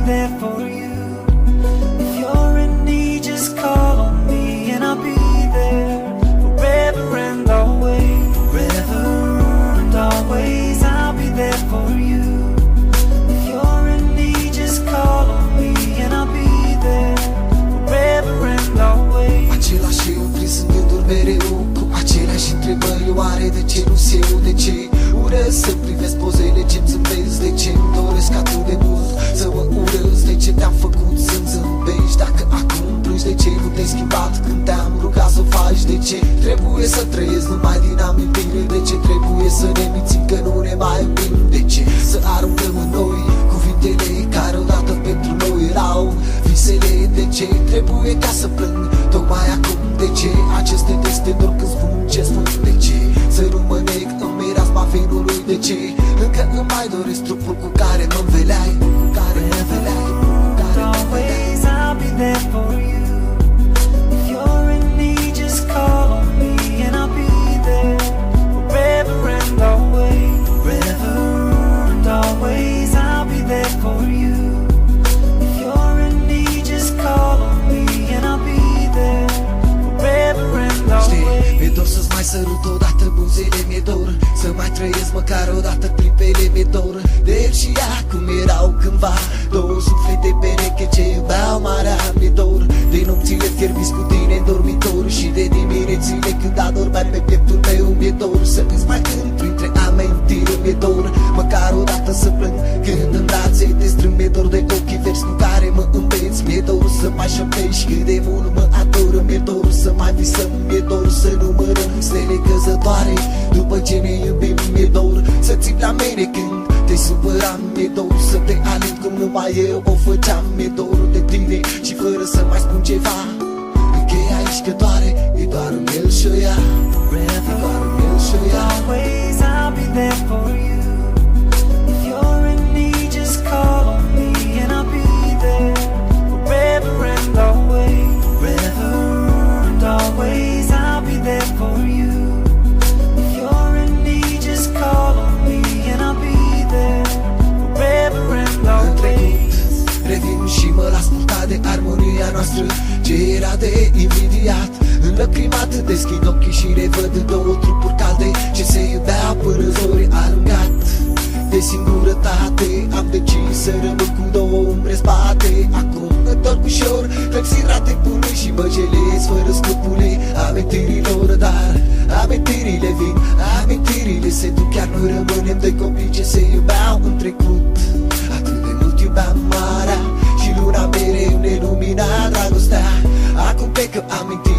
there for you. If you're in need, just call on me and I'll be there forever and always. Forever and always, I'll be there for you. If you're in need, just call on me and I'll be there forever and always. Același eu prins în gânduri mereu, cu aceleași întrebări. Oare de ce nu se eu, de ce urăsc să privesc pozele ce-mi zâmbesc? De ce-mi doresc atât de mult să mă urăsc? De ce te-am făcut să-mi zâmbești? Dacă acum plângi, de ce nu te-ai schimbat când te-am rugat să o faci? De ce trebuie să trăiesc numai din amintire? De ce trebuie să ne mințim că nu ne mai iubim? De ce să aruncăm în noi cuvintele care odată pentru noi erau visele? De ce trebuie ca să plâng tocmai acum? De ce aceste texte doar când spun ce spun? De ce să nu mă neg în mireasma vinului? De ce încă îmi mai doresc trupul cu care mă înveleai? Cu care mă înveleai? Always, I'll be there for you. If you're in need, just call on me and I'll be there forever and always. Forever and always, I'll be there for you. If you're in need, just call on me and I'll be there forever and always. Mi-e dor să-ți mai sărut odată buzele, mi-e dor să mai trăiesc măcar odată clipele, mi-e dor de el și ea cum erau cândva două suflete pereche ce iubeau marea. Mi-e dor de nopțile fierbis cu tine în dormitor și de diminețile când adormeai pe pieptul meu. Mi-e dor să îți mai cânt printre amintiri, mi-e dor măcar odată să plâng când în brațe te strâng. Mi-e dor de ochii verzi cu care mă împeți, mi-e dor să mai șoptești cât de mult mă ador. Mi-e dor să mai visăm, mi-e dor să numărăm stele căzătoare după ce ne iubim. Mi-e dor să ții la mine când te supăram, mi-e dor să te aling cum numai eu o făceam. Mi-e dor de tine și fără să mai spun ceva închei aici că doare, e doar un el și-o ia. Always, I'll be there for you. If you're in need, just call on me and I'll be there forever and always. Forever and always, I'll be there for you. If you're in need, just call on me and I'll be there forever and always. Revin și mă las purtat de armonia noastră ce era de invidiat. Înlăcrimat deschid ochii și revăd două trupuri calde ce se iubeau până zori alungat. De singurătate am decis să rămân cu două umbre în spate. Acum întorc ușor clăpsirea timpului și mă gelez fără scrupule amintirilor. Dar amintirile vin, amintirile se duc, chiar noi rămânem doi copii ce se iubeau în trecut. Atât de mult iubeam marea și luna mereu ne lumina dragostea. Acum pe că amintirile